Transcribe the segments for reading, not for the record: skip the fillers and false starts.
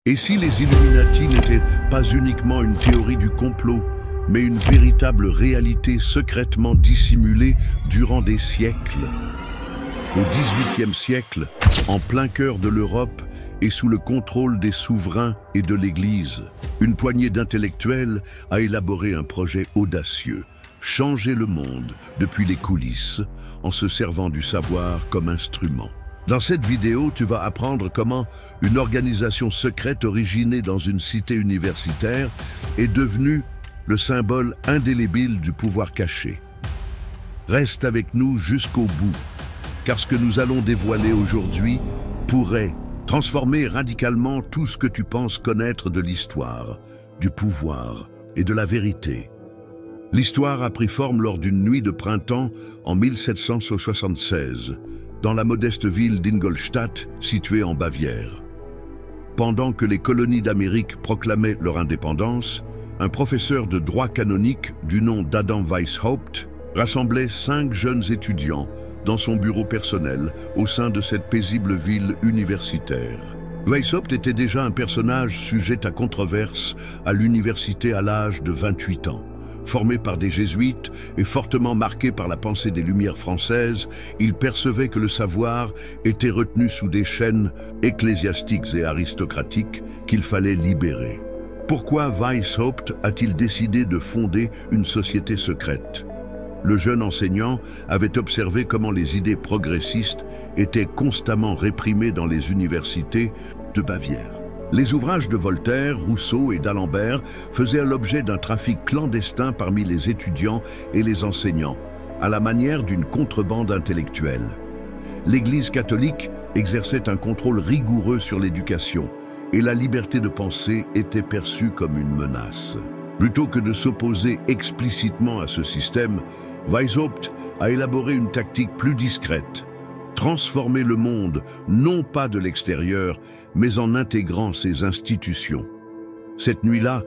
Et si les Illuminati n'étaient pas uniquement une théorie du complot, mais une véritable réalité secrètement dissimulée durant des siècles? Au XVIIIe siècle, en plein cœur de l'Europe et sous le contrôle des souverains et de l'Église, une poignée d'intellectuels a élaboré un projet audacieux: changer le monde depuis les coulisses en se servant du savoir comme instrument. Dans cette vidéo, tu vas apprendre comment une organisation secrète originée dans une cité universitaire est devenue le symbole indélébile du pouvoir caché. Reste avec nous jusqu'au bout, car ce que nous allons dévoiler aujourd'hui pourrait transformer radicalement tout ce que tu penses connaître de l'histoire, du pouvoir et de la vérité. L'histoire a pris forme lors d'une nuit de printemps en 1776, dans la modeste ville d'Ingolstadt, située en Bavière. Pendant que les colonies d'Amérique proclamaient leur indépendance, un professeur de droit canonique du nom d'Adam Weishaupt rassemblait 5 jeunes étudiants dans son bureau personnel au sein de cette paisible ville universitaire. Weishaupt était déjà un personnage sujet à controverse à l'université à l'âge de 28 ans. Formé par des jésuites et fortement marqué par la pensée des Lumières françaises, il percevait que le savoir était retenu sous des chaînes ecclésiastiques et aristocratiques qu'il fallait libérer. Pourquoi Weishaupt a-t-il décidé de fonder une société secrète? Le jeune enseignant avait observé comment les idées progressistes étaient constamment réprimées dans les universités de Bavière. Les ouvrages de Voltaire, Rousseau et d'Alembert faisaient l'objet d'un trafic clandestin parmi les étudiants et les enseignants, à la manière d'une contrebande intellectuelle. L'Église catholique exerçait un contrôle rigoureux sur l'éducation, et la liberté de penser était perçue comme une menace. Plutôt que de s'opposer explicitement à ce système, Weishaupt a élaboré une tactique plus discrète: transformer le monde, non pas de l'extérieur, mais en intégrant ses institutions. Cette nuit-là,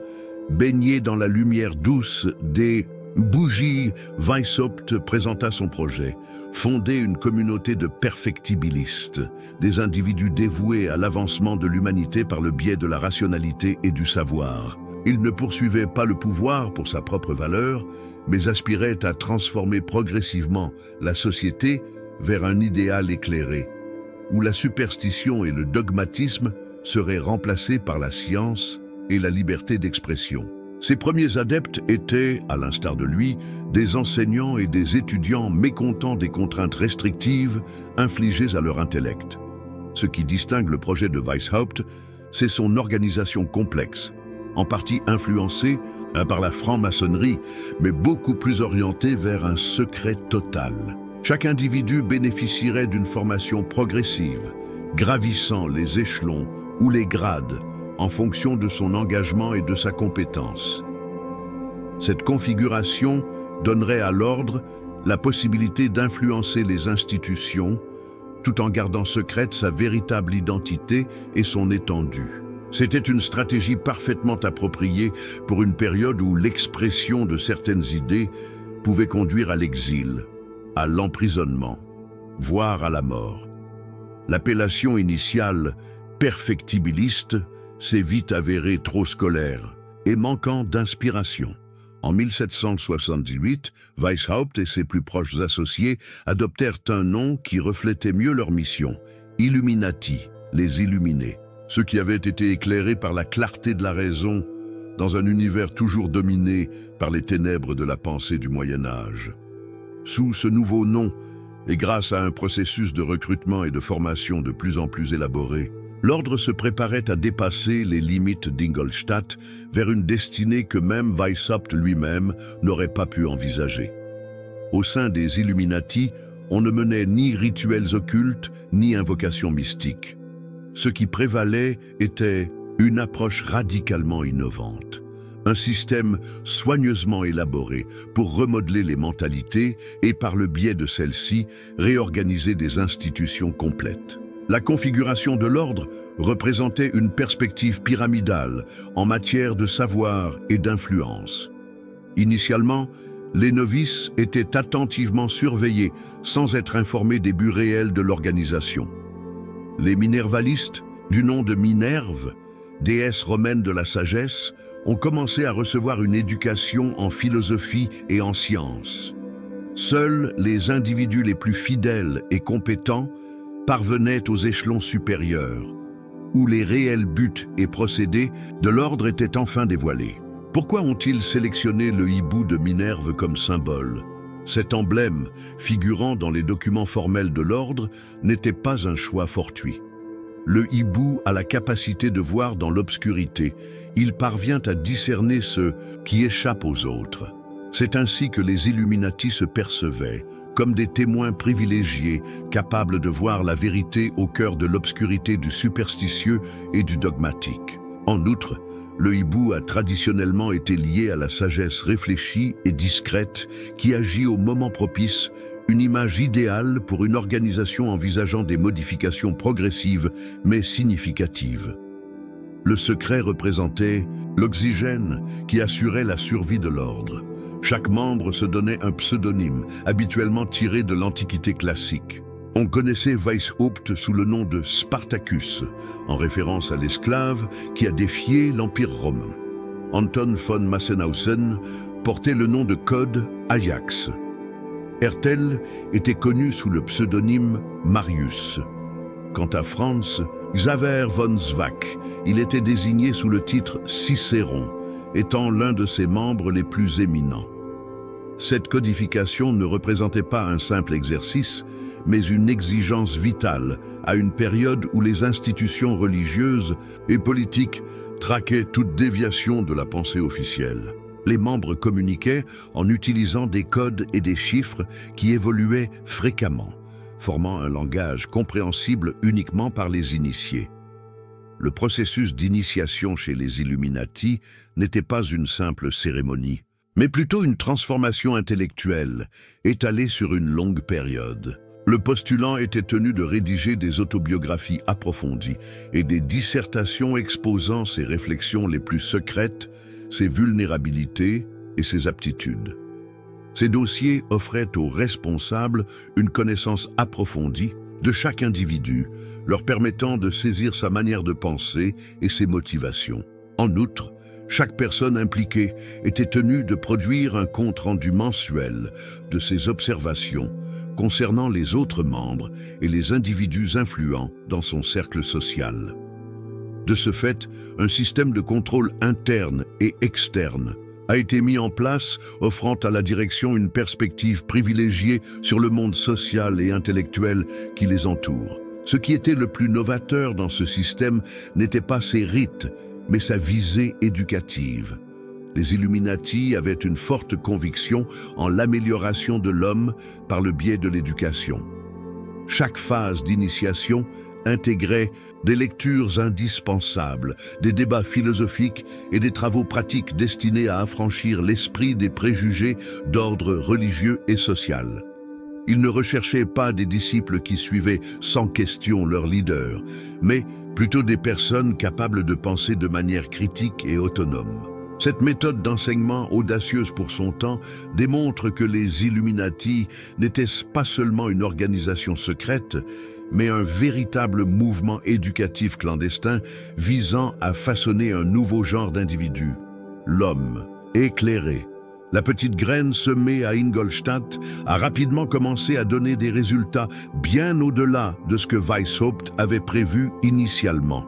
baigné dans la lumière douce des bougies, Weishaupt présenta son projet: fonder une communauté de perfectibilistes, des individus dévoués à l'avancement de l'humanité par le biais de la rationalité et du savoir. Il ne poursuivait pas le pouvoir pour sa propre valeur, mais aspirait à transformer progressivement la société vers un idéal éclairé, où la superstition et le dogmatisme seraient remplacés par la science et la liberté d'expression. Ses premiers adeptes étaient, à l'instar de lui, des enseignants et des étudiants mécontents des contraintes restrictives infligées à leur intellect. Ce qui distingue le projet de Weishaupt, c'est son organisation complexe, en partie influencée par la franc-maçonnerie, mais beaucoup plus orientée vers un secret total. Chaque individu bénéficierait d'une formation progressive, gravissant les échelons ou les grades en fonction de son engagement et de sa compétence. Cette configuration donnerait à l'ordre la possibilité d'influencer les institutions tout en gardant secrète sa véritable identité et son étendue. C'était une stratégie parfaitement appropriée pour une période où l'expression de certaines idées pouvait conduire à l'exil, à l'emprisonnement, voire à la mort. L'appellation initiale perfectibiliste s'est vite avérée trop scolaire et manquant d'inspiration. En 1778, Weishaupt et ses plus proches associés adoptèrent un nom qui reflétait mieux leur mission: Illuminati, les Illuminés, ceux qui avaient été éclairés par la clarté de la raison dans un univers toujours dominé par les ténèbres de la pensée du Moyen-Âge. Sous ce nouveau nom, et grâce à un processus de recrutement et de formation de plus en plus élaboré, l'ordre se préparait à dépasser les limites d'Ingolstadt vers une destinée que même Weishaupt lui-même n'aurait pas pu envisager. Au sein des Illuminati, on ne menait ni rituels occultes, ni invocations mystiques. Ce qui prévalait était une approche radicalement innovante. Un système soigneusement élaboré pour remodeler les mentalités et, par le biais de celles-ci, réorganiser des institutions complètes. La configuration de l'ordre représentait une perspective pyramidale en matière de savoir et d'influence. Initialement, les novices étaient attentivement surveillés sans être informés des buts réels de l'organisation. Les minervalistes, du nom de Minerve, déesses romaines de la sagesse, ont commencé à recevoir une éducation en philosophie et en sciences. Seuls les individus les plus fidèles et compétents parvenaient aux échelons supérieurs, où les réels buts et procédés de l'ordre étaient enfin dévoilés. Pourquoi ont-ils sélectionné le hibou de Minerve comme symbole? Cet emblème, figurant dans les documents formels de l'ordre, n'était pas un choix fortuit. Le hibou a la capacité de voir dans l'obscurité. Il parvient à discerner ce qui échappe aux autres. C'est ainsi que les Illuminati se percevaient, comme des témoins privilégiés, capables de voir la vérité au cœur de l'obscurité du superstitieux et du dogmatique. En outre, le hibou a traditionnellement été lié à la sagesse réfléchie et discrète qui agit au moment propice, une image idéale pour une organisation envisageant des modifications progressives mais significatives. Le secret représentait l'oxygène qui assurait la survie de l'ordre. Chaque membre se donnait un pseudonyme, habituellement tiré de l'Antiquité classique. On connaissait Weishaupt sous le nom de Spartacus, en référence à l'esclave qui a défié l'Empire romain. Anton von Massenhausen portait le nom de code Ajax. Hertel était connu sous le pseudonyme Marius. Quant à Franz Xaver von Zwack, il était désigné sous le titre Cicéron, étant l'un de ses membres les plus éminents. Cette codification ne représentait pas un simple exercice, mais une exigence vitale à une période où les institutions religieuses et politiques traquaient toute déviation de la pensée officielle. Les membres communiquaient en utilisant des codes et des chiffres qui évoluaient fréquemment, formant un langage compréhensible uniquement par les initiés. Le processus d'initiation chez les Illuminati n'était pas une simple cérémonie, mais plutôt une transformation intellectuelle, étalée sur une longue période. Le postulant était tenu de rédiger des autobiographies approfondies et des dissertations exposant ses réflexions les plus secrètes, ses vulnérabilités et ses aptitudes. Ces dossiers offraient aux responsables une connaissance approfondie de chaque individu, leur permettant de saisir sa manière de penser et ses motivations. En outre, chaque personne impliquée était tenue de produire un compte-rendu mensuel de ses observations concernant les autres membres et les individus influents dans son cercle social. De ce fait, un système de contrôle interne et externe a été mis en place, offrant à la direction une perspective privilégiée sur le monde social et intellectuel qui les entoure. Ce qui était le plus novateur dans ce système n'était pas ses rites, mais sa visée éducative. Les Illuminati avaient une forte conviction en l'amélioration de l'homme par le biais de l'éducation. Chaque phase d'initiation intégrait des lectures indispensables, des débats philosophiques et des travaux pratiques destinés à affranchir l'esprit des préjugés d'ordre religieux et social. Ils ne recherchaient pas des disciples qui suivaient sans question leur leader, mais plutôt des personnes capables de penser de manière critique et autonome. Cette méthode d'enseignement audacieuse pour son temps démontre que les Illuminati n'étaient pas seulement une organisation secrète, mais un véritable mouvement éducatif clandestin visant à façonner un nouveau genre d'individu, l'homme éclairé. La petite graine semée à Ingolstadt a rapidement commencé à donner des résultats bien au-delà de ce que Weishaupt avait prévu initialement.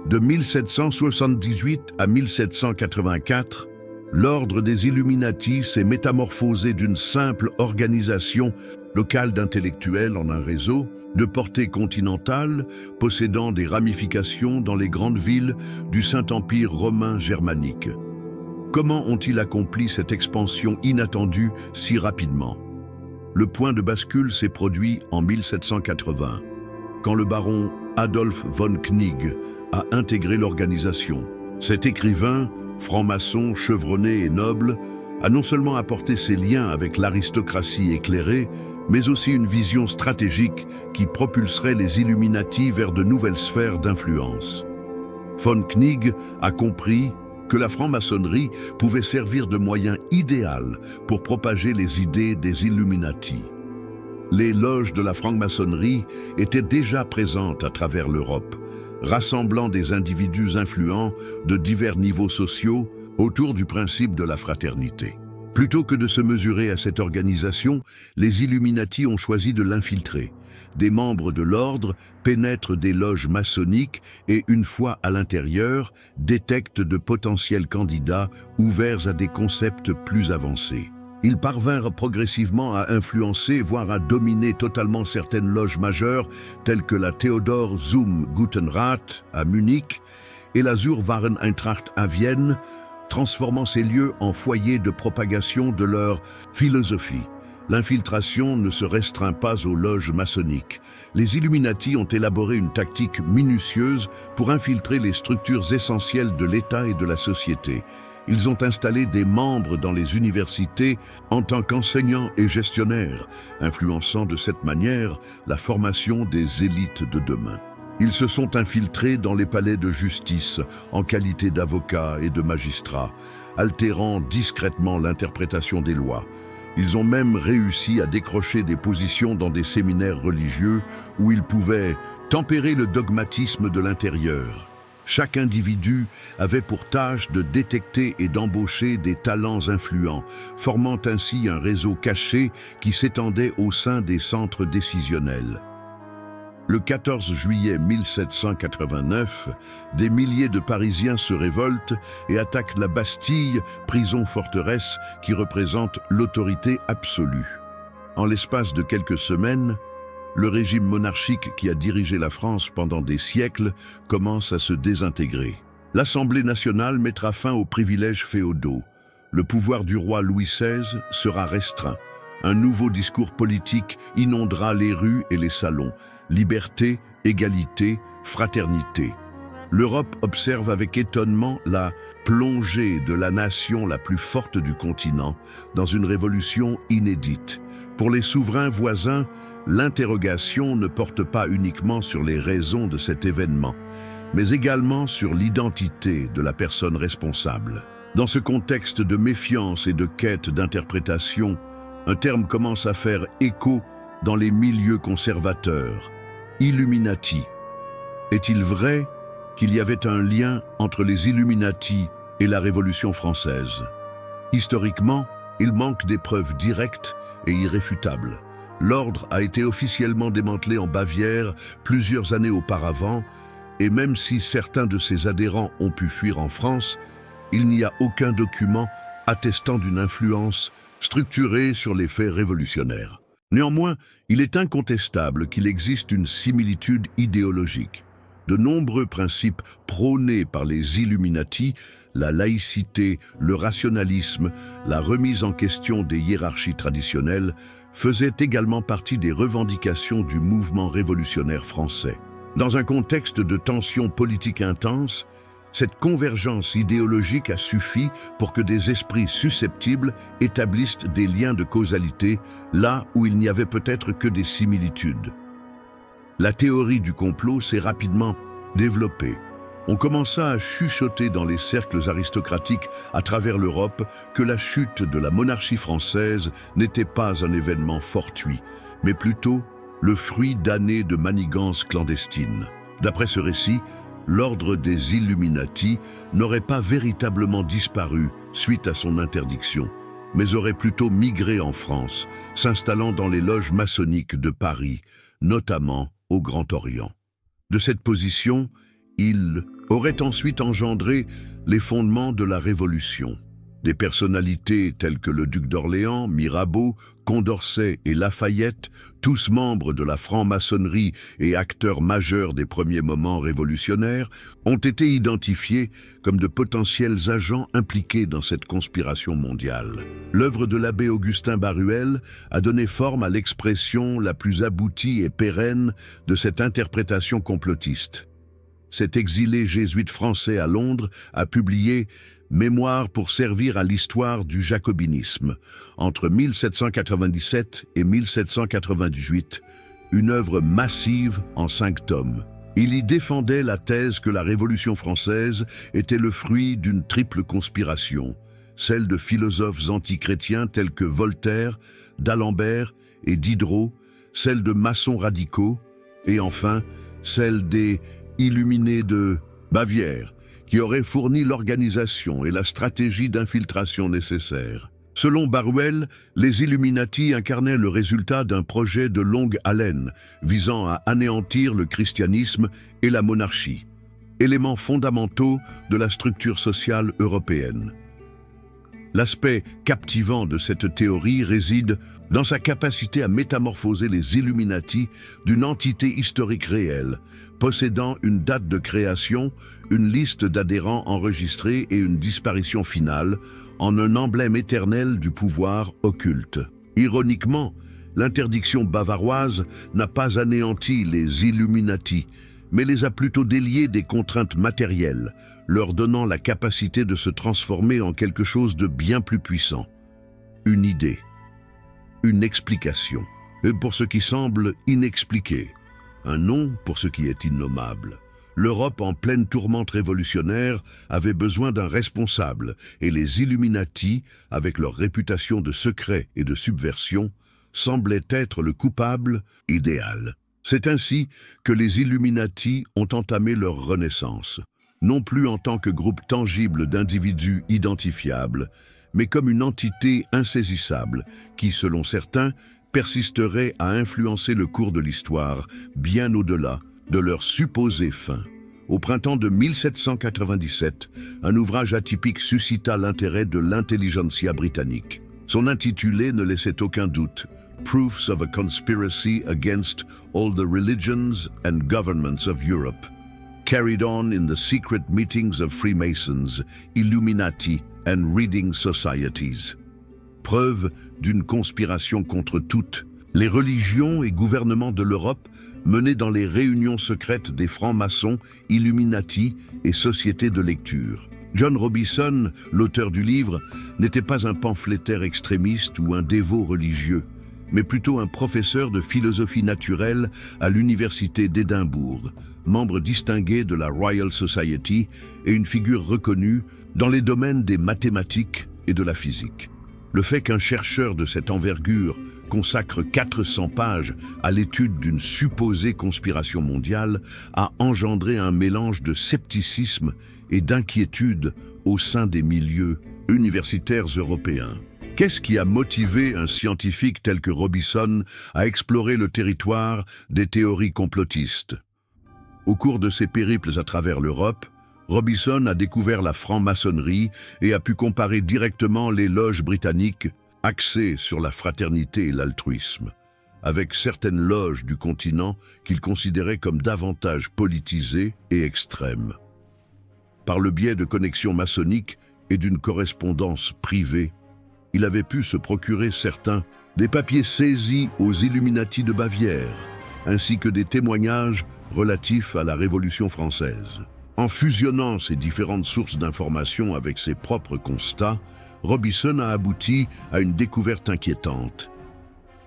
De 1778 à 1784, l'ordre des Illuminati s'est métamorphosé d'une simple organisation locale d'intellectuels en un réseau de portée continentale, possédant des ramifications dans les grandes villes du Saint-Empire romain germanique. Comment ont-ils accompli cette expansion inattendue si rapidement? Le point de bascule s'est produit en 1780, quand le baron Adolf von Knigge a intégré l'organisation. Cet écrivain, franc-maçon, chevronné et noble, a non seulement apporté ses liens avec l'aristocratie éclairée, mais aussi une vision stratégique qui propulserait les Illuminati vers de nouvelles sphères d'influence. Von Knigge a compris que la franc-maçonnerie pouvait servir de moyen idéal pour propager les idées des Illuminati. Les loges de la franc-maçonnerie étaient déjà présentes à travers l'Europe, rassemblant des individus influents de divers niveaux sociaux autour du principe de la fraternité. Plutôt que de se mesurer à cette organisation, les Illuminati ont choisi de l'infiltrer. Des membres de l'ordre pénètrent des loges maçonniques et, une fois à l'intérieur, détectent de potentiels candidats ouverts à des concepts plus avancés. Ils parvinrent progressivement à influencer, voire à dominer totalement certaines loges majeures, telles que la Theodor zum Guten Rat à Munich et la zur Wahren Eintracht à Vienne, transformant ces lieux en foyers de propagation de leur philosophie. L'infiltration ne se restreint pas aux loges maçonniques. Les Illuminati ont élaboré une tactique minutieuse pour infiltrer les structures essentielles de l'État et de la société. Ils ont installé des membres dans les universités en tant qu'enseignants et gestionnaires, influençant de cette manière la formation des élites de demain. Ils se sont infiltrés dans les palais de justice en qualité d'avocats et de magistrats, altérant discrètement l'interprétation des lois. Ils ont même réussi à décrocher des positions dans des séminaires religieux où ils pouvaient tempérer le dogmatisme de l'intérieur. Chaque individu avait pour tâche de détecter et d'embaucher des talents influents, formant ainsi un réseau caché qui s'étendait au sein des centres décisionnels. Le 14 juillet 1789, des milliers de Parisiens se révoltent et attaquent la Bastille, prison-forteresse qui représente l'autorité absolue. En l'espace de quelques semaines, le régime monarchique qui a dirigé la France pendant des siècles commence à se désintégrer. L'Assemblée nationale mettra fin aux privilèges féodaux. Le pouvoir du roi Louis XVI sera restreint. Un nouveau discours politique inondera les rues et les salons. Liberté, égalité, fraternité. L'Europe observe avec étonnement la plongée de la nation la plus forte du continent dans une révolution inédite. Pour les souverains voisins, l'interrogation ne porte pas uniquement sur les raisons de cet événement, mais également sur l'identité de la personne responsable. Dans ce contexte de méfiance et de quête d'interprétation, un terme commence à faire écho dans les milieux conservateurs. Illuminati. Est-il vrai qu'il y avait un lien entre les Illuminati et la Révolution française? Historiquement, il manque des preuves directes et irréfutables. L'ordre a été officiellement démantelé en Bavière plusieurs années auparavant, et même si certains de ses adhérents ont pu fuir en France, il n'y a aucun document attestant d'une influence structurée sur les faits révolutionnaires. Néanmoins, il est incontestable qu'il existe une similitude idéologique. De nombreux principes prônés par les Illuminati, la laïcité, le rationalisme, la remise en question des hiérarchies traditionnelles, faisaient également partie des revendications du mouvement révolutionnaire français. Dans un contexte de tensions politiques intenses, cette convergence idéologique a suffi pour que des esprits susceptibles établissent des liens de causalité là où il n'y avait peut-être que des similitudes. La théorie du complot s'est rapidement développée. On commença à chuchoter dans les cercles aristocratiques à travers l'Europe que la chute de la monarchie française n'était pas un événement fortuit, mais plutôt le fruit d'années de manigances clandestines. D'après ce récit, l'ordre des Illuminati n'aurait pas véritablement disparu suite à son interdiction, mais aurait plutôt migré en France, s'installant dans les loges maçonniques de Paris, notamment au Grand Orient. De cette position, il aurait ensuite engendré les fondements de la Révolution. Des personnalités telles que le duc d'Orléans, Mirabeau, Condorcet et Lafayette, tous membres de la franc-maçonnerie et acteurs majeurs des premiers moments révolutionnaires, ont été identifiés comme de potentiels agents impliqués dans cette conspiration mondiale. L'œuvre de l'abbé Augustin Baruel a donné forme à l'expression la plus aboutie et pérenne de cette interprétation complotiste. Cet exilé jésuite français à Londres a publié « Mémoire pour servir à l'histoire du jacobinisme » entre 1797 et 1798, une œuvre massive en 5 tomes. Il y défendait la thèse que la Révolution française était le fruit d'une triple conspiration, celle de philosophes antichrétiens tels que Voltaire, d'Alembert et Diderot, celle de maçons radicaux, et enfin celle des illuminés de Bavière, qui auraient fourni l'organisation et la stratégie d'infiltration nécessaires. Selon Baruel, les Illuminati incarnaient le résultat d'un projet de longue haleine visant à anéantir le christianisme et la monarchie, éléments fondamentaux de la structure sociale européenne. L'aspect captivant de cette théorie réside dans sa capacité à métamorphoser les Illuminati d'une entité historique réelle, possédant une date de création, une liste d'adhérents enregistrés et une disparition finale, en un emblème éternel du pouvoir occulte. Ironiquement, l'interdiction bavaroise n'a pas anéanti les Illuminati, mais les a plutôt déliés des contraintes matérielles, leur donnant la capacité de se transformer en quelque chose de bien plus puissant. Une idée, une explication, pour ce qui semble inexpliqué, un nom pour ce qui est innommable. L'Europe en pleine tourmente révolutionnaire avait besoin d'un responsable, et les Illuminati, avec leur réputation de secret et de subversion, semblaient être le coupable idéal. C'est ainsi que les Illuminati ont entamé leur renaissance, non plus en tant que groupe tangible d'individus identifiables, mais comme une entité insaisissable qui, selon certains, persisterait à influencer le cours de l'histoire bien au-delà de leur supposée fin. Au printemps de 1797, un ouvrage atypique suscita l'intérêt de l'intelligentsia britannique. Son intitulé ne laissait aucun doute. Proofs of a Conspiracy Against All the Religions and Governments of Europe, carried on in the secret meetings of Freemasons, Illuminati and Reading Societies. Preuve d'une conspiration contre toutes les religions et gouvernements de l'Europe menée dans les réunions secrètes des francs-maçons, Illuminati et sociétés de lecture. John Robison, l'auteur du livre, n'était pas un pamphlétaire extrémiste ou un dévot religieux, mais plutôt un professeur de philosophie naturelle à l'université d'Édimbourg, membre distingué de la Royal Society et une figure reconnue dans les domaines des mathématiques et de la physique. Le fait qu'un chercheur de cette envergure consacre 400 pages à l'étude d'une supposée conspiration mondiale a engendré un mélange de scepticisme et d'inquiétude au sein des milieux universitaires européens. Qu'est-ce qui a motivé un scientifique tel que Robison à explorer le territoire des théories complotistes? Au cours de ses périples à travers l'Europe, Robison a découvert la franc-maçonnerie et a pu comparer directement les loges britanniques axées sur la fraternité et l'altruisme, avec certaines loges du continent qu'il considérait comme davantage politisées et extrêmes. Par le biais de connexions maçonniques et d'une correspondance privée, il avait pu se procurer certains des papiers saisis aux Illuminati de Bavière, ainsi que des témoignages relatifs à la Révolution française. En fusionnant ces différentes sources d'informations avec ses propres constats, Robison a abouti à une découverte inquiétante.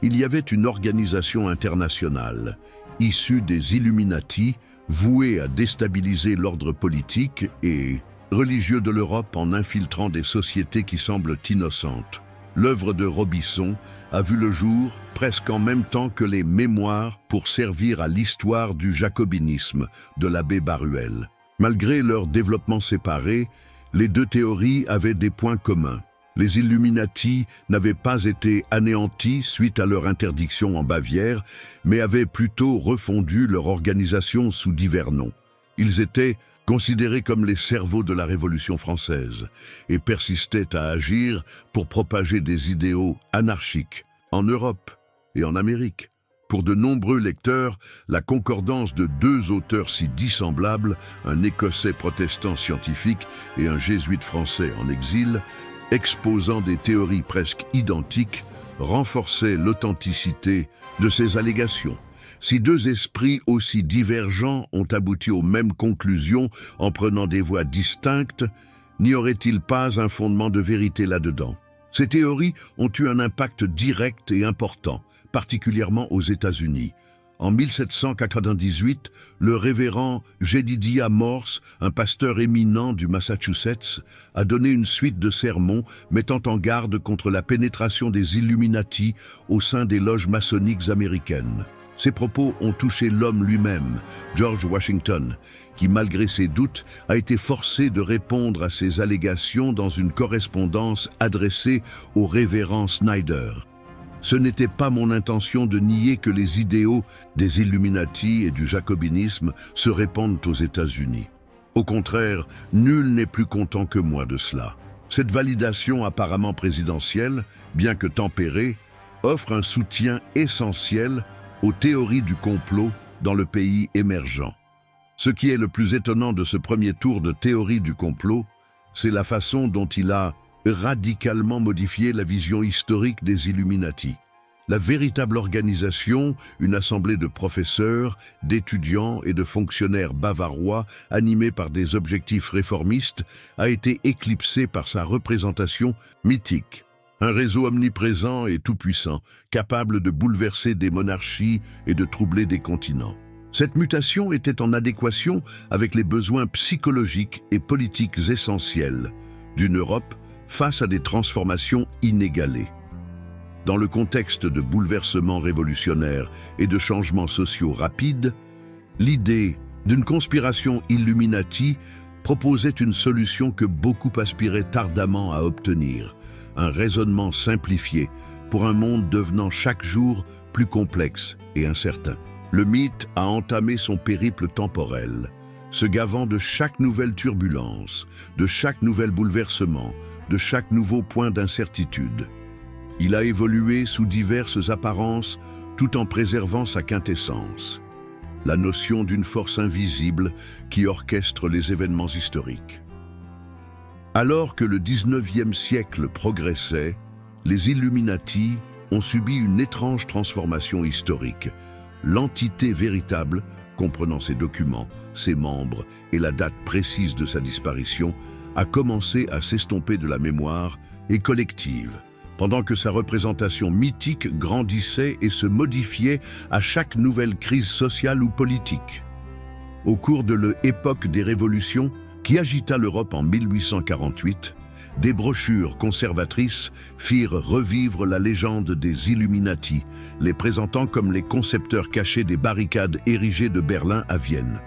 Il y avait une organisation internationale, issue des Illuminati, vouée à déstabiliser l'ordre politique et religieux de l'Europe en infiltrant des sociétés qui semblent innocentes. L'œuvre de Robison a vu le jour presque en même temps que les mémoires pour servir à l'histoire du jacobinisme de l'abbé Baruel. Malgré leur développement séparé, les deux théories avaient des points communs. Les Illuminati n'avaient pas été anéantis suite à leur interdiction en Bavière, mais avaient plutôt refondu leur organisation sous divers noms. Ils étaient considérés comme les cerveaux de la Révolution française et persistaient à agir pour propager des idéaux anarchiques en Europe et en Amérique. Pour de nombreux lecteurs, la concordance de deux auteurs si dissemblables, un Écossais protestant scientifique et un jésuite français en exil, exposant des théories presque identiques, renforçait l'authenticité de ces allégations. Si deux esprits aussi divergents ont abouti aux mêmes conclusions en prenant des voies distinctes, n'y aurait-il pas un fondement de vérité là-dedans? Ces théories ont eu un impact direct et important, particulièrement aux États-Unis. En 1798, le révérend Jedediah Morse, un pasteur éminent du Massachusetts, a donné une suite de sermons mettant en garde contre la pénétration des Illuminati au sein des loges maçonniques américaines. Ces propos ont touché l'homme lui-même, George Washington, qui, malgré ses doutes, a été forcé de répondre à ces allégations dans une correspondance adressée au révérend Snyder. Ce n'était pas mon intention de nier que les idéaux des Illuminati et du jacobinisme se répandent aux États-Unis. Au contraire, nul n'est plus content que moi de cela. Cette validation apparemment présidentielle, bien que tempérée, offre un soutien essentiel aux théories du complot dans le pays émergent. Ce qui est le plus étonnant de ce premier tour de théorie du complot, c'est la façon dont il a radicalement modifié la vision historique des Illuminati. La véritable organisation, une assemblée de professeurs, d'étudiants et de fonctionnaires bavarois animés par des objectifs réformistes, a été éclipsée par sa représentation mythique. Un réseau omniprésent et tout-puissant, capable de bouleverser des monarchies et de troubler des continents. Cette mutation était en adéquation avec les besoins psychologiques et politiques essentiels d'une Europe face à des transformations inégalées. Dans le contexte de bouleversements révolutionnaires et de changements sociaux rapides, l'idée d'une conspiration Illuminati proposait une solution que beaucoup aspiraient ardemment à obtenir, un raisonnement simplifié pour un monde devenant chaque jour plus complexe et incertain. Le mythe a entamé son périple temporel, se gavant de chaque nouvelle turbulence, de chaque nouvel bouleversement, de chaque nouveau point d'incertitude. Il a évolué sous diverses apparences tout en préservant sa quintessence, la notion d'une force invisible qui orchestre les événements historiques. Alors que le 19e siècle progressait, les Illuminati ont subi une étrange transformation historique. L'entité véritable, comprenant ses documents, ses membres et la date précise de sa disparition, a commencé à s'estomper de la mémoire et collective, pendant que sa représentation mythique grandissait et se modifiait à chaque nouvelle crise sociale ou politique. Au cours de l'époque des révolutions, qui agita l'Europe en 1848, des brochures conservatrices firent revivre la légende des Illuminati, les présentant comme les concepteurs cachés des barricades érigées de Berlin à Vienne.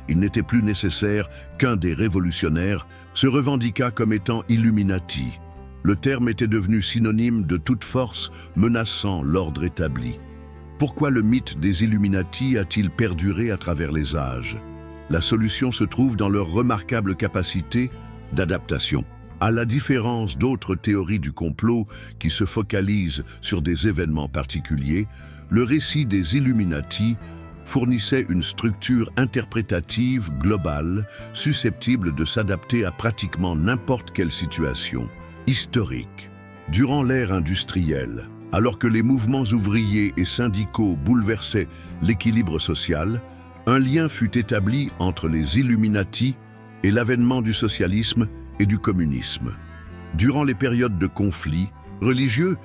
Il n'était plus nécessaire qu'un des révolutionnaires se revendiquât comme étant Illuminati. Le terme était devenu synonyme de toute force menaçant l'ordre établi. Pourquoi le mythe des Illuminati a-t-il perduré à travers les âges? La solution se trouve dans leur remarquable capacité d'adaptation. À la différence d'autres théories du complot qui se focalisent sur des événements particuliers, le récit des Illuminati fournissait une structure interprétative globale susceptible de s'adapter à pratiquement n'importe quelle situation historique. Durant l'ère industrielle, alors que les mouvements ouvriers et syndicaux bouleversaient l'équilibre social, un lien fut établi entre les Illuminati et l'avènement du socialisme et du communisme. Durant les périodes de conflits religieux,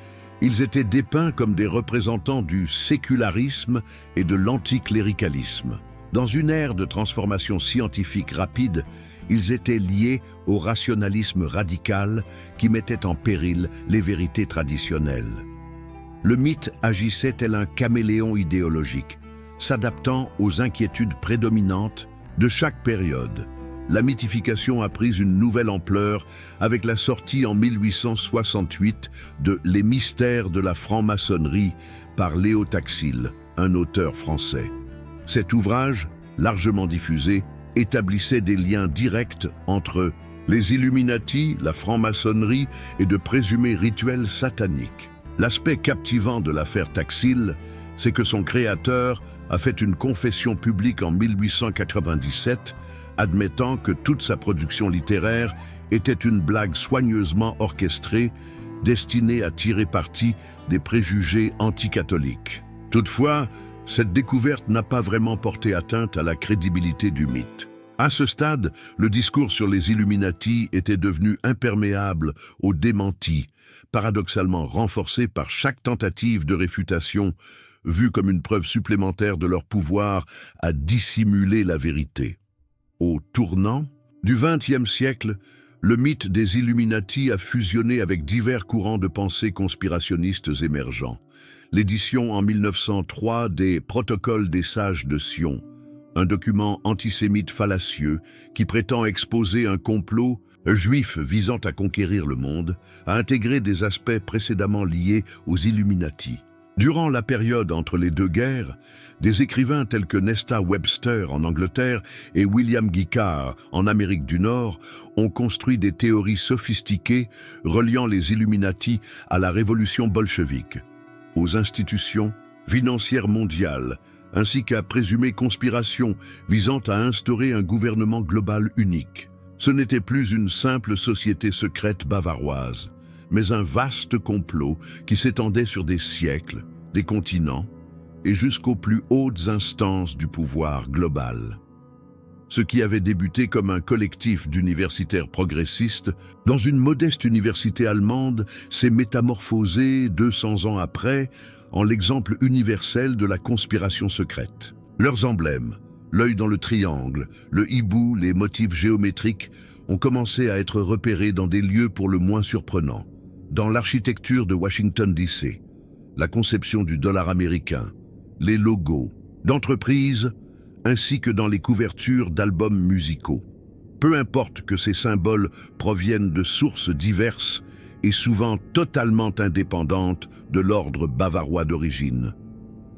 ils étaient dépeints comme des représentants du sécularisme et de l'anticléricalisme. Dans une ère de transformation scientifique rapide, ils étaient liés au rationalisme radical qui mettait en péril les vérités traditionnelles. Le mythe agissait tel un caméléon idéologique, s'adaptant aux inquiétudes prédominantes de chaque période. La mythification a pris une nouvelle ampleur avec la sortie en 1868 de Les mystères de la franc-maçonnerie par Léo Taxil, un auteur français. Cet ouvrage, largement diffusé, établissait des liens directs entre les Illuminati, la franc-maçonnerie et de présumés rituels sataniques. L'aspect captivant de l'affaire Taxil, c'est que son créateur a fait une confession publique en 1897, admettant que toute sa production littéraire était une blague soigneusement orchestrée, destinée à tirer parti des préjugés anticatholiques. Toutefois, cette découverte n'a pas vraiment porté atteinte à la crédibilité du mythe. À ce stade, le discours sur les Illuminati était devenu imperméable aux démentis, paradoxalement renforcé par chaque tentative de réfutation, vue comme une preuve supplémentaire de leur pouvoir à dissimuler la vérité. Au tournant du XXe siècle, le mythe des Illuminati a fusionné avec divers courants de pensée conspirationnistes émergents. L'édition en 1903 des Protocoles des Sages de Sion, un document antisémite fallacieux qui prétend exposer un complot juif visant à conquérir le monde, a intégré des aspects précédemment liés aux Illuminati. Durant la période entre les deux guerres, des écrivains tels que Nesta Webster en Angleterre et William Guy Carr en Amérique du Nord ont construit des théories sophistiquées reliant les Illuminati à la révolution bolchevique, aux institutions financières mondiales, ainsi qu'à présumées conspirations visant à instaurer un gouvernement global unique. Ce n'était plus une simple société secrète bavaroise, mais un vaste complot qui s'étendait sur des siècles, des continents et jusqu'aux plus hautes instances du pouvoir global. Ce qui avait débuté comme un collectif d'universitaires progressistes dans une modeste université allemande s'est métamorphosé 200 ans après en l'exemple universel de la conspiration secrète. Leurs emblèmes, l'œil dans le triangle, le hibou, les motifs géométriques ont commencé à être repérés dans des lieux pour le moins surprenants. Dans l'architecture de Washington DC, la conception du dollar américain, les logos d'entreprises, ainsi que dans les couvertures d'albums musicaux. Peu importe que ces symboles proviennent de sources diverses et souvent totalement indépendantes de l'ordre bavarois d'origine.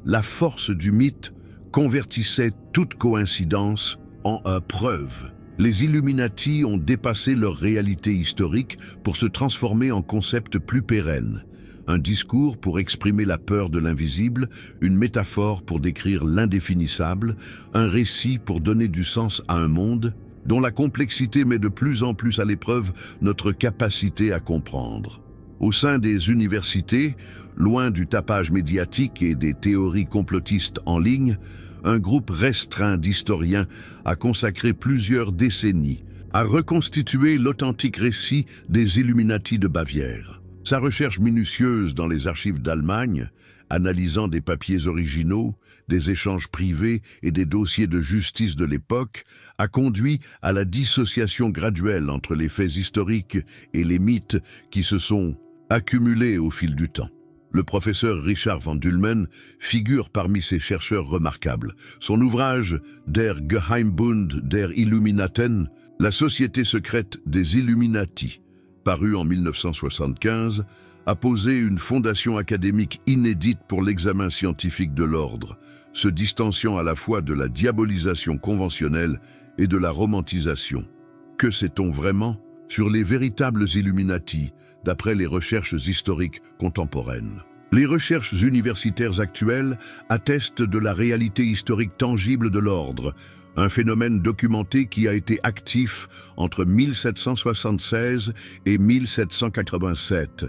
La force du mythe convertissait toute coïncidence en preuve. Les Illuminati ont dépassé leur réalité historique pour se transformer en concept plus pérenne. Un discours pour exprimer la peur de l'invisible, une métaphore pour décrire l'indéfinissable, un récit pour donner du sens à un monde dont la complexité met de plus en plus à l'épreuve notre capacité à comprendre. Au sein des universités, loin du tapage médiatique et des théories complotistes en ligne, un groupe restreint d'historiens a consacré plusieurs décennies à reconstituer l'authentique récit des Illuminati de Bavière. Sa recherche minutieuse dans les archives d'Allemagne, analysant des papiers originaux, des échanges privés et des dossiers de justice de l'époque, a conduit à la dissociation graduelle entre les faits historiques et les mythes qui se sont accumulés au fil du temps. Le professeur Richard van Dulmen figure parmi ces chercheurs remarquables. Son ouvrage « Der Geheimbund der Illuminaten », la société secrète des Illuminati, paru en 1975, a posé une fondation académique inédite pour l'examen scientifique de l'ordre, se distanciant à la fois de la diabolisation conventionnelle et de la romantisation. Que sait-on vraiment sur les véritables Illuminati, d'après les recherches historiques contemporaines? Les recherches universitaires actuelles attestent de la réalité historique tangible de l'ordre, un phénomène documenté qui a été actif entre 1776 et 1787.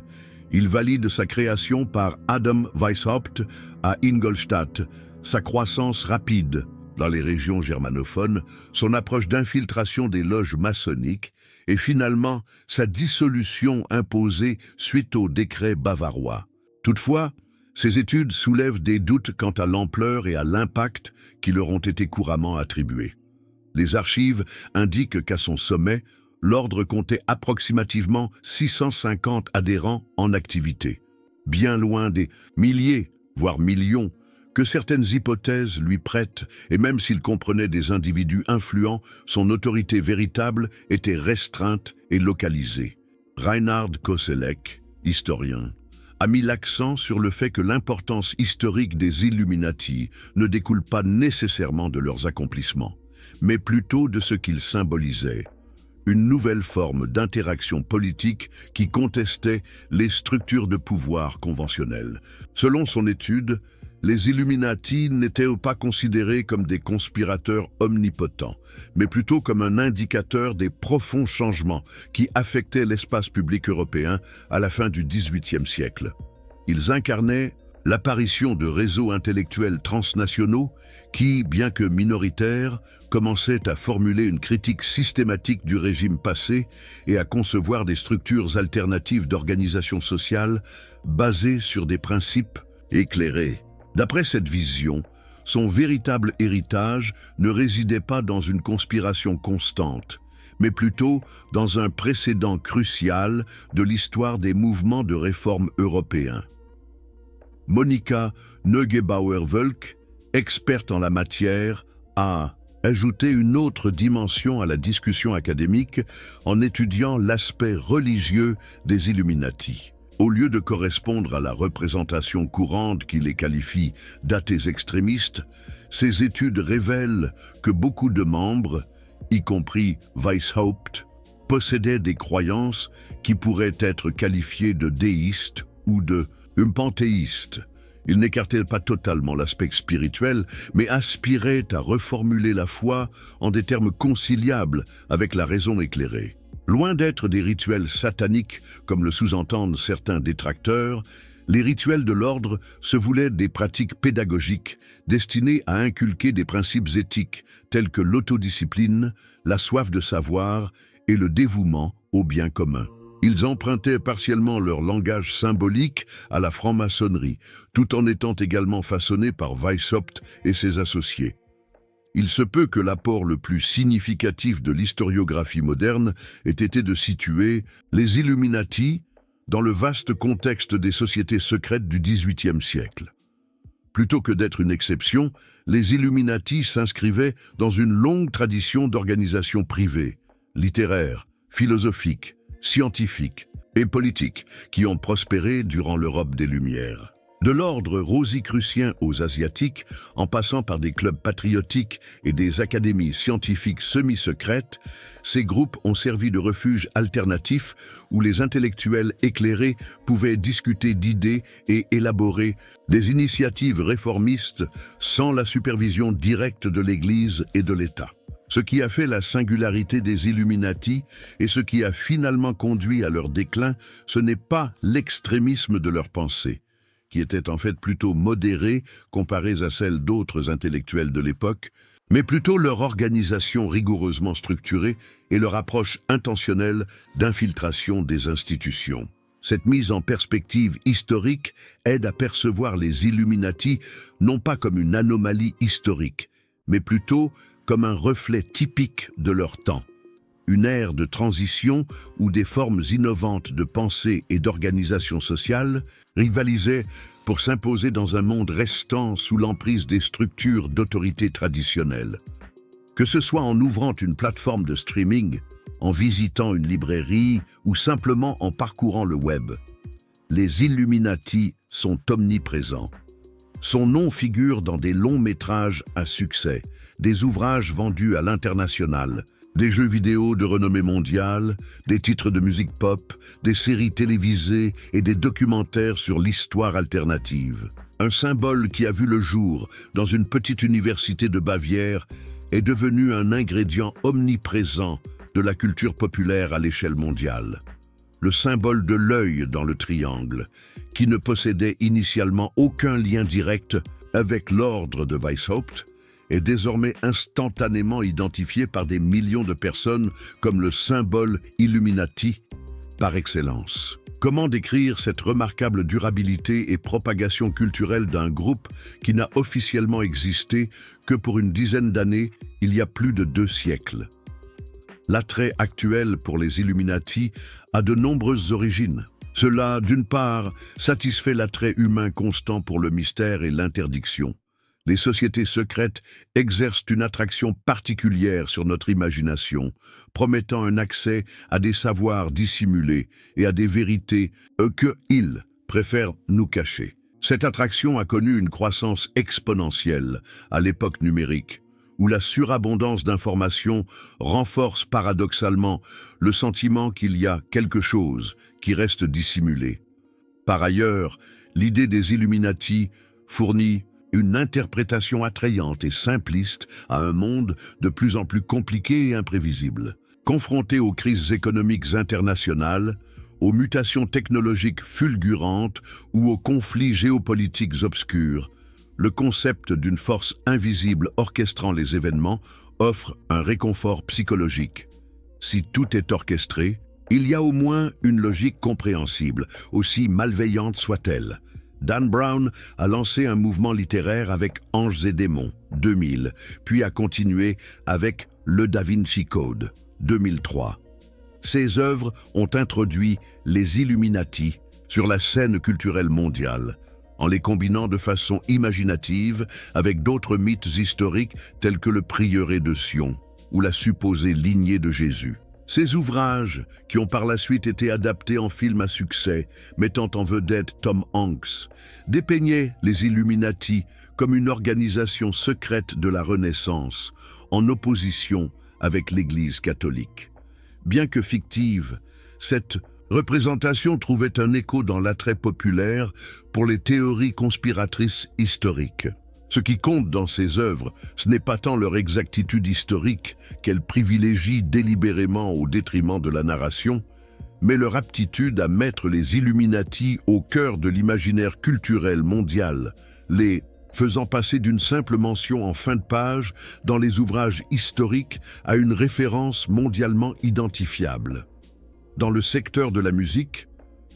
Il valide sa création par Adam Weishaupt à Ingolstadt, sa croissance rapide dans les régions germanophones, son approche d'infiltration des loges maçonniques et finalement sa dissolution imposée suite au décret bavarois. Toutefois, ces études soulèvent des doutes quant à l'ampleur et à l'impact qui leur ont été couramment attribués. Les archives indiquent qu'à son sommet, l'ordre comptait approximativement 650 adhérents en activité, bien loin des milliers, voire millions, que certaines hypothèses lui prêtent, et même s'il comprenait des individus influents, son autorité véritable était restreinte et localisée. Reinhard Koselleck, historien, a mis l'accent sur le fait que l'importance historique des Illuminati ne découle pas nécessairement de leurs accomplissements, mais plutôt de ce qu'ils symbolisaient. Une nouvelle forme d'interaction politique qui contestait les structures de pouvoir conventionnelles. Selon son étude, les Illuminati n'étaient pas considérés comme des conspirateurs omnipotents, mais plutôt comme un indicateur des profonds changements qui affectaient l'espace public européen à la fin du XVIIIe siècle. Ils incarnaient l'apparition de réseaux intellectuels transnationaux qui, bien que minoritaires, commençaient à formuler une critique systématique du régime passé et à concevoir des structures alternatives d'organisation sociale basées sur des principes éclairés. D'après cette vision, son véritable héritage ne résidait pas dans une conspiration constante, mais plutôt dans un précédent crucial de l'histoire des mouvements de réforme européens. Monika Neugebauer-Wölk, experte en la matière, a ajouté une autre dimension à la discussion académique en étudiant l'aspect religieux des Illuminati. Au lieu de correspondre à la représentation courante qui les qualifie d'athées extrémistes, ces études révèlent que beaucoup de membres, y compris Weishaupt, possédaient des croyances qui pourraient être qualifiées de déistes ou de panthéistes. Ils n'écartaient pas totalement l'aspect spirituel, mais aspiraient à reformuler la foi en des termes conciliables avec la raison éclairée. Loin d'être des rituels sataniques, comme le sous-entendent certains détracteurs, les rituels de l'ordre se voulaient des pratiques pédagogiques destinées à inculquer des principes éthiques tels que l'autodiscipline, la soif de savoir et le dévouement au bien commun. Ils empruntaient partiellement leur langage symbolique à la franc-maçonnerie, tout en étant également façonnés par Weishaupt et ses associés. Il se peut que l'apport le plus significatif de l'historiographie moderne ait été de situer les Illuminati dans le vaste contexte des sociétés secrètes du XVIIIe siècle. Plutôt que d'être une exception, les Illuminati s'inscrivaient dans une longue tradition d'organisations privées, littéraires, philosophiques, scientifiques et politiques qui ont prospéré durant l'Europe des Lumières. De l'ordre rosicrucien aux Asiatiques, en passant par des clubs patriotiques et des académies scientifiques semi-secrètes, ces groupes ont servi de refuge alternatif où les intellectuels éclairés pouvaient discuter d'idées et élaborer des initiatives réformistes sans la supervision directe de l'Église et de l'État. Ce qui a fait la singularité des Illuminati et ce qui a finalement conduit à leur déclin, ce n'est pas l'extrémisme de leur pensée, qui était en fait plutôt modérée comparée à celle d'autres intellectuels de l'époque, mais plutôt leur organisation rigoureusement structurée et leur approche intentionnelle d'infiltration des institutions. Cette mise en perspective historique aide à percevoir les Illuminati non pas comme une anomalie historique, mais plutôt comme un reflet typique de leur temps. Une ère de transition où des formes innovantes de pensée et d'organisation sociale rivalisaient pour s'imposer dans un monde restant sous l'emprise des structures d'autorité traditionnelles. Que ce soit en ouvrant une plateforme de streaming, en visitant une librairie ou simplement en parcourant le web, les Illuminati sont omniprésents. Son nom figure dans des longs métrages à succès, des ouvrages vendus à l'international, des jeux vidéo de renommée mondiale, des titres de musique pop, des séries télévisées et des documentaires sur l'histoire alternative. Un symbole qui a vu le jour dans une petite université de Bavière est devenu un ingrédient omniprésent de la culture populaire à l'échelle mondiale. Le symbole de l'œil dans le triangle, qui ne possédait initialement aucun lien direct avec l'ordre de Weishaupt, est désormais instantanément identifié par des millions de personnes comme le symbole Illuminati par excellence. Comment décrire cette remarquable durabilité et propagation culturelle d'un groupe qui n'a officiellement existé que pour une dizaine d'années, il y a plus de 2 siècles? L'attrait actuel pour les Illuminati a de nombreuses origines. Cela, d'une part, satisfait l'attrait humain constant pour le mystère et l'interdiction. Les sociétés secrètes exercent une attraction particulière sur notre imagination, promettant un accès à des savoirs dissimulés et à des vérités qu'ils préfèrent nous cacher. Cette attraction a connu une croissance exponentielle à l'époque numérique, où la surabondance d'informations renforce paradoxalement le sentiment qu'il y a quelque chose qui reste dissimulé. Par ailleurs, l'idée des Illuminati fournit une interprétation attrayante et simpliste à un monde de plus en plus compliqué et imprévisible. Confronté aux crises économiques internationales, aux mutations technologiques fulgurantes ou aux conflits géopolitiques obscurs, le concept d'une force invisible orchestrant les événements offre un réconfort psychologique. Si tout est orchestré, il y a au moins une logique compréhensible, aussi malveillante soit-elle. Dan Brown a lancé un mouvement littéraire avec Anges et démons, 2000, puis a continué avec Le Da Vinci Code, 2003. Ces œuvres ont introduit les Illuminati sur la scène culturelle mondiale, en les combinant de façon imaginative avec d'autres mythes historiques tels que le prieuré de Sion ou la supposée lignée de Jésus. Ces ouvrages, qui ont par la suite été adaptés en films à succès, mettant en vedette Tom Hanks, dépeignaient les Illuminati comme une organisation secrète de la Renaissance, en opposition avec l'Église catholique. Bien que fictive, cette représentation trouvait un écho dans l'attrait populaire pour les théories conspiratrices historiques. Ce qui compte dans ces œuvres, ce n'est pas tant leur exactitude historique qu'elles privilégient délibérément au détriment de la narration, mais leur aptitude à mettre les Illuminati au cœur de l'imaginaire culturel mondial, les faisant passer d'une simple mention en fin de page dans les ouvrages historiques à une référence mondialement identifiable. Dans le secteur de la musique,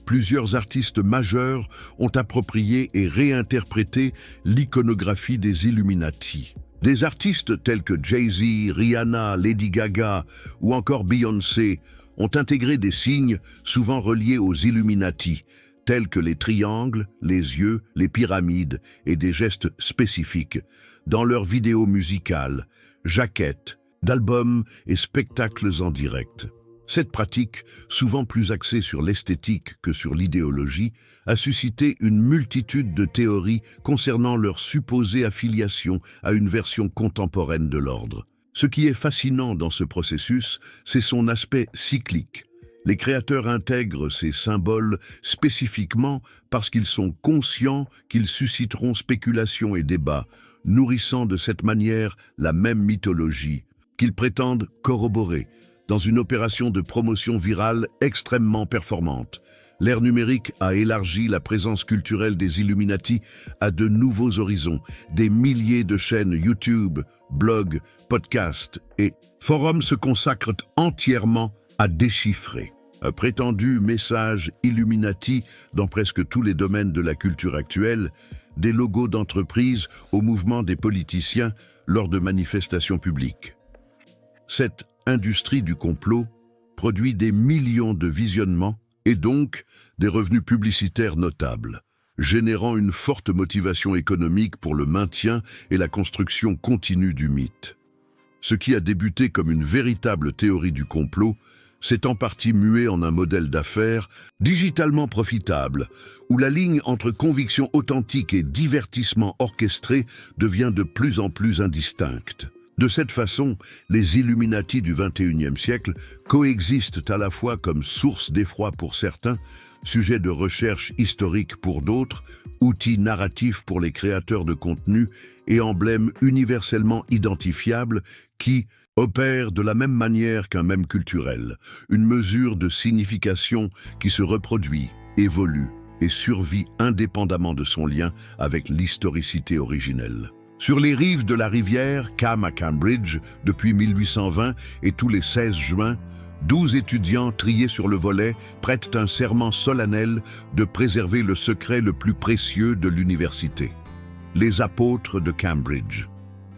plusieurs artistes majeurs ont approprié et réinterprété l'iconographie des Illuminati. Des artistes tels que Jay-Z, Rihanna, Lady Gaga ou encore Beyoncé ont intégré des signes souvent reliés aux Illuminati, tels que les triangles, les yeux, les pyramides et des gestes spécifiques, dans leurs vidéos musicales, jaquettes, d'albums et spectacles en direct. Cette pratique, souvent plus axée sur l'esthétique que sur l'idéologie, a suscité une multitude de théories concernant leur supposée affiliation à une version contemporaine de l'ordre. Ce qui est fascinant dans ce processus, c'est son aspect cyclique. Les créateurs intègrent ces symboles spécifiquement parce qu'ils sont conscients qu'ils susciteront spéculation et débat, nourrissant de cette manière la même mythologie qu'ils prétendent corroborer, dans une opération de promotion virale extrêmement performante. L'ère numérique a élargi la présence culturelle des Illuminati à de nouveaux horizons. Des milliers de chaînes YouTube, blogs, podcasts et forums se consacrent entièrement à déchiffrer un prétendu message Illuminati dans presque tous les domaines de la culture actuelle, des logos d'entreprises au mouvement des politiciens lors de manifestations publiques. Cette industrie du complot produit des millions de visionnements et donc des revenus publicitaires notables, générant une forte motivation économique pour le maintien et la construction continue du mythe. Ce qui a débuté comme une véritable théorie du complot s'est en partie mué en un modèle d'affaires digitalement profitable, où la ligne entre conviction authentique et divertissement orchestré devient de plus en plus indistincte. De cette façon, les Illuminati du XXIe siècle coexistent à la fois comme source d'effroi pour certains, sujet de recherche historique pour d'autres, outil narratif pour les créateurs de contenu et emblème universellement identifiable qui opère de la même manière qu'un mème culturel, une mesure de signification qui se reproduit, évolue et survit indépendamment de son lien avec l'historicité originelle. Sur les rives de la rivière Cam à Cambridge, depuis 1820 et tous les 16 juin, 12 étudiants triés sur le volet prêtent un serment solennel de préserver le secret le plus précieux de l'université. Les apôtres de Cambridge.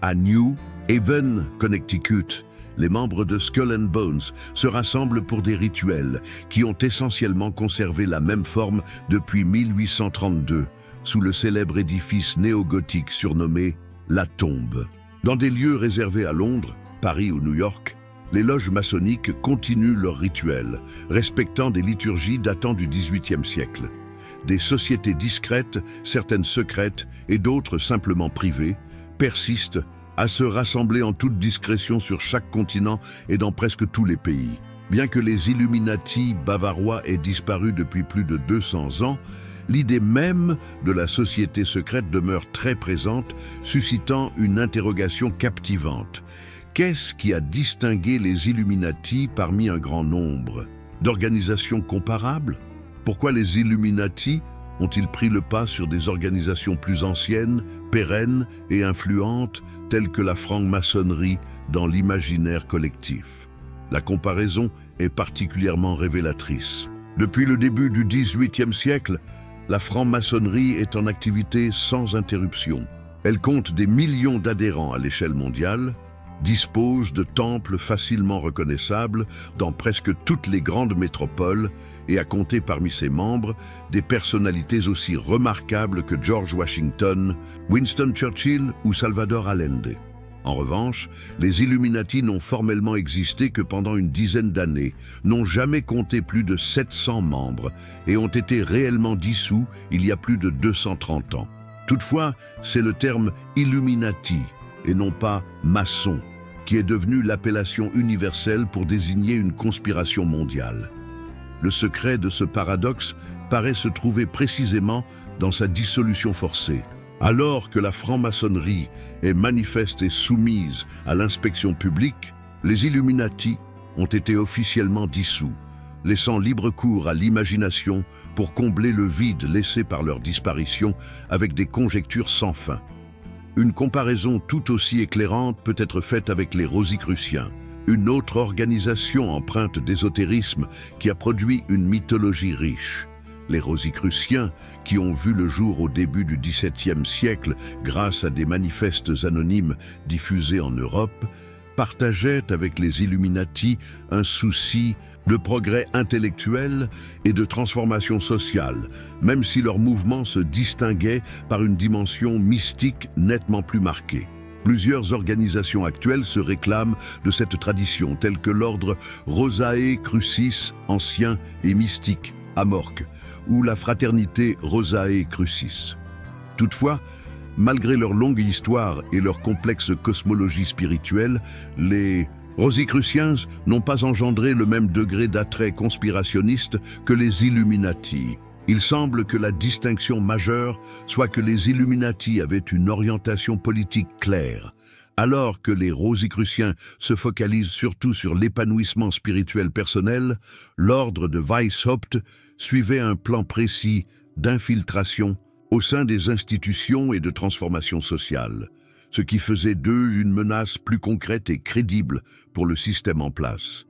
À New Haven, Connecticut, les membres de Skull and Bones se rassemblent pour des rituels qui ont essentiellement conservé la même forme depuis 1832, sous le célèbre édifice néo-gothique surnommé La Tombe. Dans des lieux réservés à Londres, Paris ou New York, les loges maçonniques continuent leurs rituels, respectant des liturgies datant du XVIIIe siècle. Des sociétés discrètes, certaines secrètes et d'autres simplement privées, persistent à se rassembler en toute discrétion sur chaque continent et dans presque tous les pays. Bien que les Illuminati bavarois aient disparu depuis plus de 200 ans, l'idée même de la société secrète demeure très présente, suscitant une interrogation captivante. Qu'est-ce qui a distingué les Illuminati parmi un grand nombre d'organisations comparables? Pourquoi les Illuminati ont-ils pris le pas sur des organisations plus anciennes, pérennes et influentes, telles que la franc-maçonnerie dans l'imaginaire collectif? La comparaison est particulièrement révélatrice. Depuis le début du XVIIIe siècle, la franc-maçonnerie est en activité sans interruption. Elle compte des millions d'adhérents à l'échelle mondiale, dispose de temples facilement reconnaissables dans presque toutes les grandes métropoles et a compté parmi ses membres des personnalités aussi remarquables que George Washington, Winston Churchill ou Salvador Allende. En revanche, les Illuminati n'ont formellement existé que pendant une dizaine d'années, n'ont jamais compté plus de 700 membres et ont été réellement dissous il y a plus de 230 ans. Toutefois, c'est le terme Illuminati et non pas maçon qui est devenu l'appellation universelle pour désigner une conspiration mondiale. Le secret de ce paradoxe paraît se trouver précisément dans sa dissolution forcée. Alors que la franc-maçonnerie est manifeste et soumise à l'inspection publique, les Illuminati ont été officiellement dissous, laissant libre cours à l'imagination pour combler le vide laissé par leur disparition avec des conjectures sans fin. Une comparaison tout aussi éclairante peut être faite avec les Rosicruciens, une autre organisation empreinte d'ésotérisme qui a produit une mythologie riche. Les Rosicruciens, qui ont vu le jour au début du XVIIe siècle grâce à des manifestes anonymes diffusés en Europe, partageaient avec les Illuminati un souci de progrès intellectuel et de transformation sociale, même si leur mouvement se distinguait par une dimension mystique nettement plus marquée. Plusieurs organisations actuelles se réclament de cette tradition, telles que l'ordre Rosae Crucis, ancien et mystique, à Morques, ou la fraternité Rosae Crucis. Toutefois, malgré leur longue histoire et leur complexe cosmologie spirituelle, les Rosicruciens n'ont pas engendré le même degré d'attrait conspirationniste que les Illuminati. Il semble que la distinction majeure soit que les Illuminati avaient une orientation politique claire, alors que les Rosicruciens se focalisent surtout sur l'épanouissement spirituel personnel. L'ordre de Weishaupt suivait un plan précis d'infiltration au sein des institutions et de transformation sociale, ce qui faisait d'eux une menace plus concrète et crédible pour le système en place.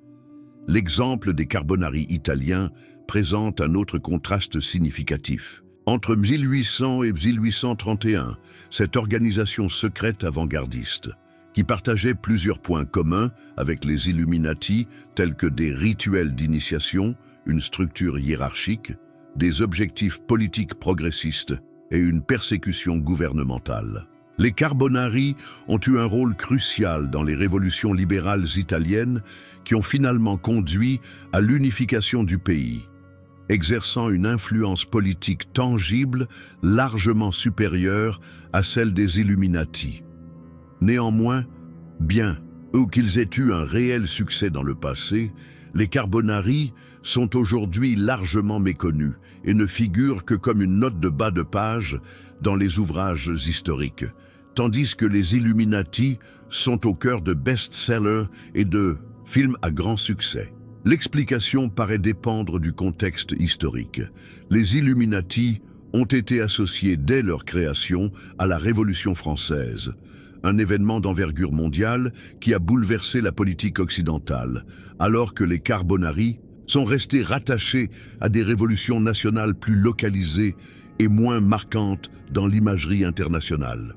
L'exemple des Carbonari italiens présente un autre contraste significatif. Entre 1800 et 1831, cette organisation secrète avant-gardiste, qui partageait plusieurs points communs avec les Illuminati, tels que des rituels d'initiation, une structure hiérarchique, des objectifs politiques progressistes et une persécution gouvernementale. Les Carbonari ont eu un rôle crucial dans les révolutions libérales italiennes qui ont finalement conduit à l'unification du pays, exerçant une influence politique tangible largement supérieure à celle des Illuminati. Néanmoins, bien qu'ils aient eu un réel succès dans le passé, les Carbonari sont aujourd'hui largement méconnus et ne figurent que comme une note de bas de page dans les ouvrages historiques, tandis que les Illuminati sont au cœur de best-sellers et de films à grand succès. L'explication paraît dépendre du contexte historique. Les Illuminati ont été associés dès leur création à la Révolution française, un événement d'envergure mondiale qui a bouleversé la politique occidentale, alors que les Carbonari sont restés rattachés à des révolutions nationales plus localisées et moins marquantes dans l'imagerie internationale.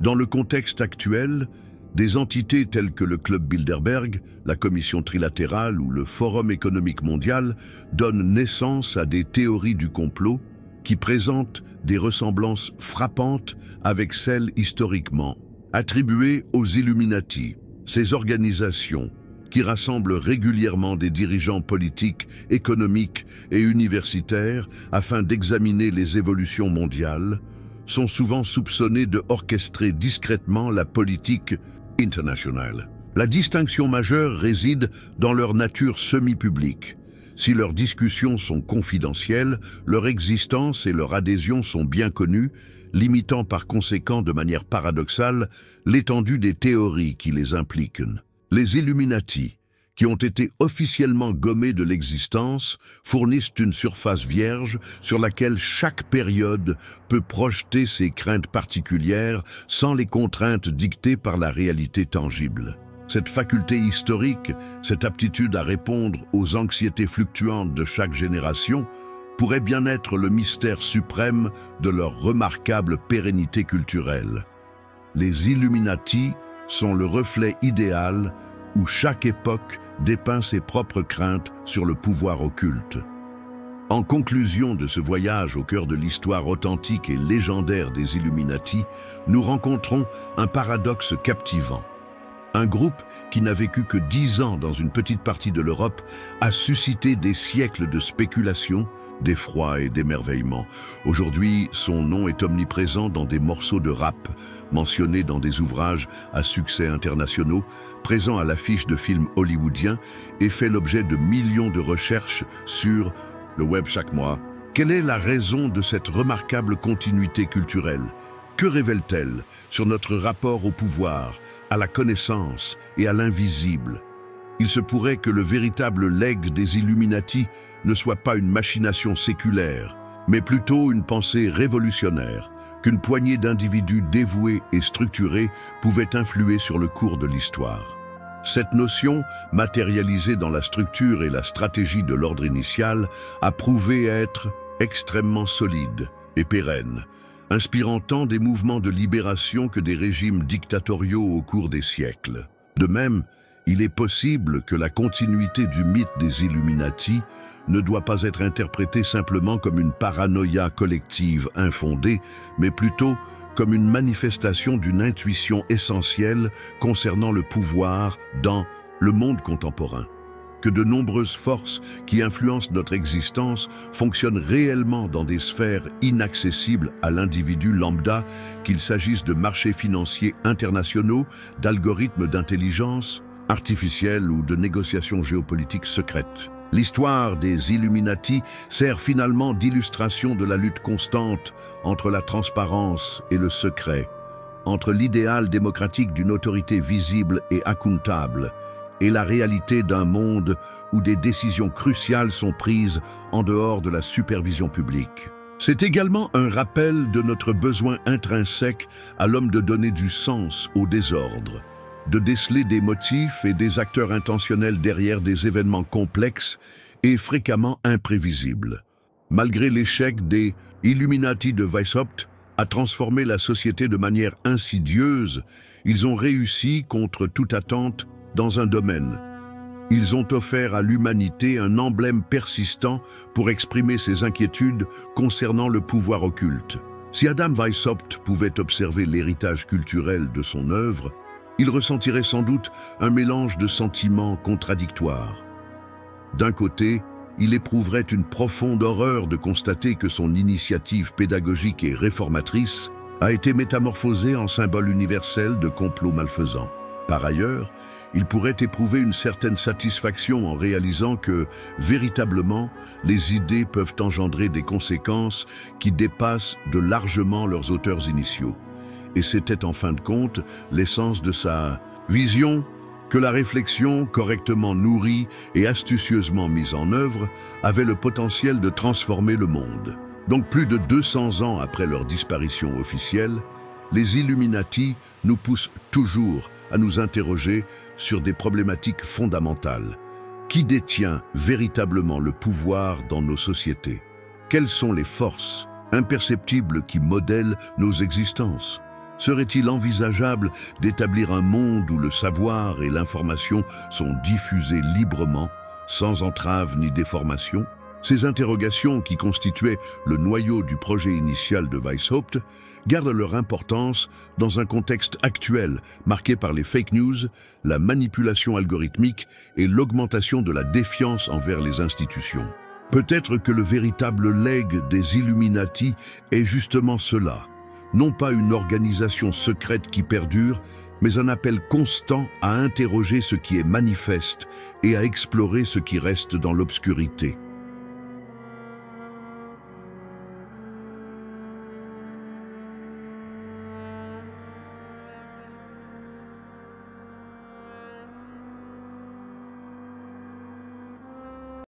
Dans le contexte actuel, des entités telles que le Club Bilderberg, la Commission trilatérale ou le Forum économique mondial donnent naissance à des théories du complot qui présentent des ressemblances frappantes avec celles historiquement attribuées aux Illuminati. Ces organisations, qui rassemblent régulièrement des dirigeants politiques, économiques et universitaires afin d'examiner les évolutions mondiales, sont souvent soupçonnées de orchestrer discrètement la politique internationale. La distinction majeure réside dans leur nature semi-publique. Si leurs discussions sont confidentielles, leur existence et leur adhésion sont bien connues, limitant par conséquent de manière paradoxale l'étendue des théories qui les impliquent. Les Illuminati, qui ont été officiellement gommés de l'existence, fournissent une surface vierge sur laquelle chaque période peut projeter ses craintes particulières sans les contraintes dictées par la réalité tangible. Cette faculté historique, cette aptitude à répondre aux anxiétés fluctuantes de chaque génération, pourrait bien être le mystère suprême de leur remarquable pérennité culturelle. Les Illuminati sont le reflet idéal où chaque époque dépeint ses propres craintes sur le pouvoir occulte. En conclusion de ce voyage au cœur de l'histoire authentique et légendaire des Illuminati, nous rencontrons un paradoxe captivant. Un groupe qui n'a vécu que 10 ans dans une petite partie de l'Europe a suscité des siècles de spéculation, d'effroi et d'émerveillement. Aujourd'hui, son nom est omniprésent dans des morceaux de rap, mentionnés dans des ouvrages à succès internationaux, présents à l'affiche de films hollywoodiens et fait l'objet de millions de recherches sur le web chaque mois. Quelle est la raison de cette remarquable continuité culturelle? Que révèle-t-elle sur notre rapport au pouvoir, à la connaissance et à l'invisible? Il se pourrait que le véritable legs des Illuminati ne soit pas une machination séculaire, mais plutôt une pensée révolutionnaire, qu'une poignée d'individus dévoués et structurés pouvait influer sur le cours de l'histoire. Cette notion, matérialisée dans la structure et la stratégie de l'ordre initial, a prouvé être extrêmement solide et pérenne, inspirant tant des mouvements de libération que des régimes dictatoriaux au cours des siècles. De même, il est possible que la continuité du mythe des Illuminati ne doit pas être interprétée simplement comme une paranoïa collective infondée, mais plutôt comme une manifestation d'une intuition essentielle concernant le pouvoir dans le monde contemporain. Que de nombreuses forces qui influencent notre existence fonctionnent réellement dans des sphères inaccessibles à l'individu lambda, qu'il s'agisse de marchés financiers internationaux, d'algorithmes d'intelligence artificielle ou de négociations géopolitiques secrètes. L'histoire des Illuminati sert finalement d'illustration de la lutte constante entre la transparence et le secret, entre l'idéal démocratique d'une autorité visible et accountable, et la réalité d'un monde où des décisions cruciales sont prises en dehors de la supervision publique. C'est également un rappel de notre besoin intrinsèque à l'homme de donner du sens au désordre, de déceler des motifs et des acteurs intentionnels derrière des événements complexes et fréquemment imprévisibles. Malgré l'échec des Illuminati de Weishaupt à transformer la société de manière insidieuse, ils ont réussi contre toute attente dans un domaine. Ils ont offert à l'humanité un emblème persistant pour exprimer ses inquiétudes concernant le pouvoir occulte. Si Adam Weishaupt pouvait observer l'héritage culturel de son œuvre, il ressentirait sans doute un mélange de sentiments contradictoires. D'un côté, il éprouverait une profonde horreur de constater que son initiative pédagogique et réformatrice a été métamorphosée en symbole universel de complot malfaisant. Par ailleurs, il pourrait éprouver une certaine satisfaction en réalisant que, véritablement, les idées peuvent engendrer des conséquences qui dépassent de largement leurs auteurs initiaux. Et c'était en fin de compte l'essence de sa vision que la réflexion correctement nourrie et astucieusement mise en œuvre avait le potentiel de transformer le monde. Donc plus de 200 ans après leur disparition officielle, les Illuminati nous poussent toujours à nous interroger sur des problématiques fondamentales. Qui détient véritablement le pouvoir dans nos sociétés? Quelles sont les forces imperceptibles qui modèlent nos existences? Serait-il envisageable d'établir un monde où le savoir et l'information sont diffusés librement, sans entrave ni déformation? Ces interrogations, qui constituaient le noyau du projet initial de Weishaupt, gardent leur importance dans un contexte actuel marqué par les fake news, la manipulation algorithmique et l'augmentation de la défiance envers les institutions. Peut-être que le véritable legs des Illuminati est justement cela. Non pas une organisation secrète qui perdure, mais un appel constant à interroger ce qui est manifeste et à explorer ce qui reste dans l'obscurité.